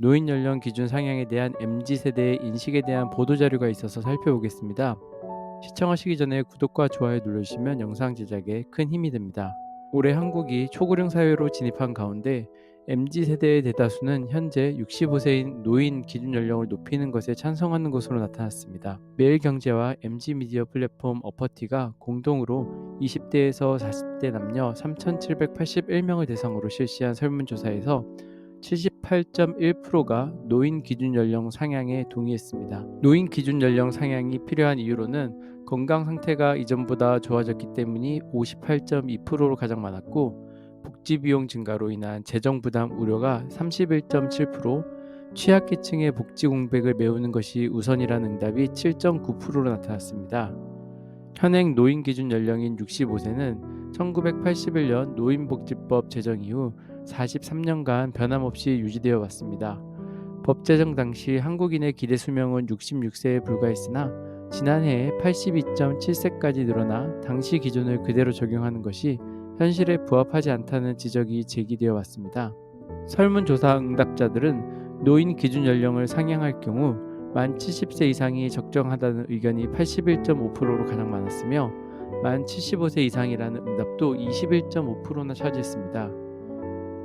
노인 연령 기준 상향에 대한 MZ세대의 인식에 대한 보도자료가 있어서 살펴보겠습니다. 시청하시기 전에 구독과 좋아요 눌러주시면 영상 제작에 큰 힘이 됩니다. 올해 한국이 초고령 사회로 진입한 가운데 MZ세대의 대다수는 현재 65세인 노인 기준 연령을 높이는 것에 찬성하는 것으로 나타났습니다. 매일경제와 MZ미디어 플랫폼 어퍼티가 공동으로 20대에서 40대 남녀 3,781명을 대상으로 실시한 설문조사에서 78.1%가 노인 기준 연령 상향에 동의했습니다. 노인 기준 연령 상향이 필요한 이유로는 건강 상태가 이전보다 좋아졌기 때문이 58.2%로 가장 많았고, 복지 비용 증가로 인한 재정 부담 우려가 31.7%, 취약계층의 복지 공백을 메우는 것이 우선이라는 응답이 7.9%로 나타났습니다. 현행 노인 기준 연령인 65세는 1981년 노인복지법 제정 이후 43년간 변함없이 유지되어 왔습니다. 법 제정 당시 한국인의 기대 수명은 66세에 불과했으나 지난해에 82.7세까지 늘어나 당시 기준을 그대로 적용하는 것이 현실에 부합하지 않다는 지적이 제기되어 왔습니다. 설문조사 응답자들은 노인 기준 연령을 상향할 경우 만 70세 이상이 적정하다는 의견이 81.5%로 가장 많았으며, 만 75세 이상이라는 응답도 21.5%나 차지했습니다.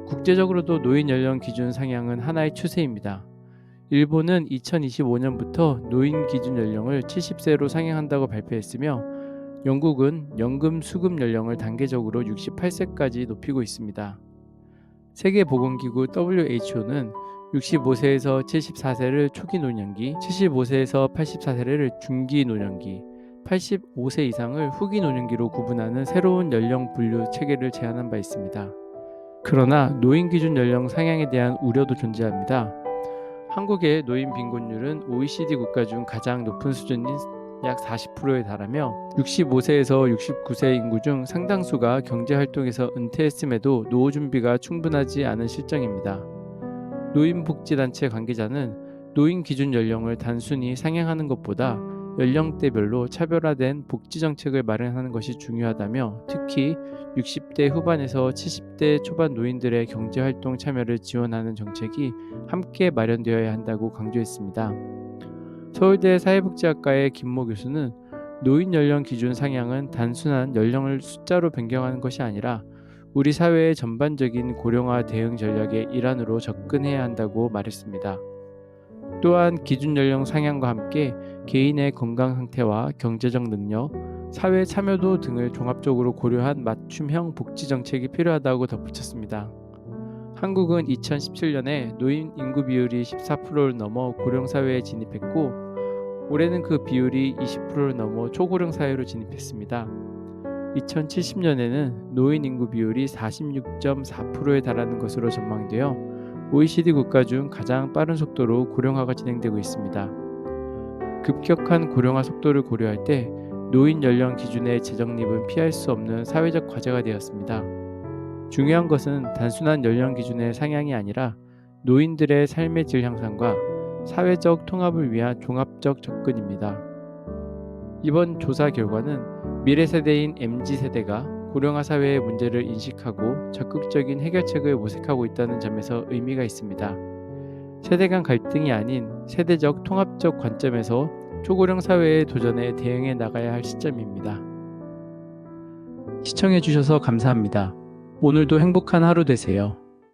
국제적으로도 노인 연령 기준 상향은 하나의 추세입니다. 일본은 2025년부터 노인 기준 연령을 70세로 상향한다고 발표했으며, 영국은 연금 수급 연령을 단계적으로 68세까지 높이고 있습니다. 세계보건기구 WHO는 65세에서 74세를 초기 노년기, 75세에서 84세를 중기 노년기, 85세 이상을 후기 노년기로 구분하는 새로운 연령 분류 체계를 제안한 바 있습니다. 그러나 노인 기준 연령 상향에 대한 우려도 존재합니다. 한국의 노인 빈곤율은 OECD 국가 중 가장 높은 수준인 약 40%에 달하며, 65세에서 69세 인구 중 상당수가 경제활동에서 은퇴했음에도 노후 준비가 충분하지 않은 실정입니다. 노인복지단체 관계자는 노인 기준 연령을 단순히 상향하는 것보다 연령대별로 차별화된 복지정책을 마련하는 것이 중요하다며, 특히 60대 후반에서 70대 초반 노인들의 경제활동 참여를 지원하는 정책이 함께 마련되어야 한다고 강조했습니다. 서울대 사회복지학과의 김모 교수는 노인 연령 기준 상향은 단순한 연령을 숫자로 변경하는 것이 아니라 우리 사회의 전반적인 고령화 대응 전략의 일환으로 접근해야 한다고 말했습니다. 또한 기준 연령 상향과 함께 개인의 건강 상태와 경제적 능력, 사회 참여도 등을 종합적으로 고려한 맞춤형 복지 정책이 필요하다고 덧붙였습니다. 한국은 2017년에 노인 인구 비율이 14%를 넘어 고령 사회에 진입했고, 올해는 그 비율이 20%를 넘어 초고령 사회로 진입했습니다. 2070년에는 노인 인구 비율이 46.4%에 달하는 것으로 전망되어 OECD 국가 중 가장 빠른 속도로 고령화가 진행되고 있습니다. 급격한 고령화 속도를 고려할 때 노인 연령 기준의 재정립은 피할 수 없는 사회적 과제가 되었습니다. 중요한 것은 단순한 연령 기준의 상향이 아니라 노인들의 삶의 질 향상과 사회적 통합을 위한 종합적 접근입니다. 이번 조사 결과는 미래 세대인 MZ세대가 고령화 사회의 문제를 인식하고 적극적인 해결책을 모색하고 있다는 점에서 의미가 있습니다. 세대 간 갈등이 아닌 세대적 통합적 관점에서 초고령 사회의 도전에 대응해 나가야 할 시점입니다. 시청해 주셔서 감사합니다. 오늘도 행복한 하루 되세요.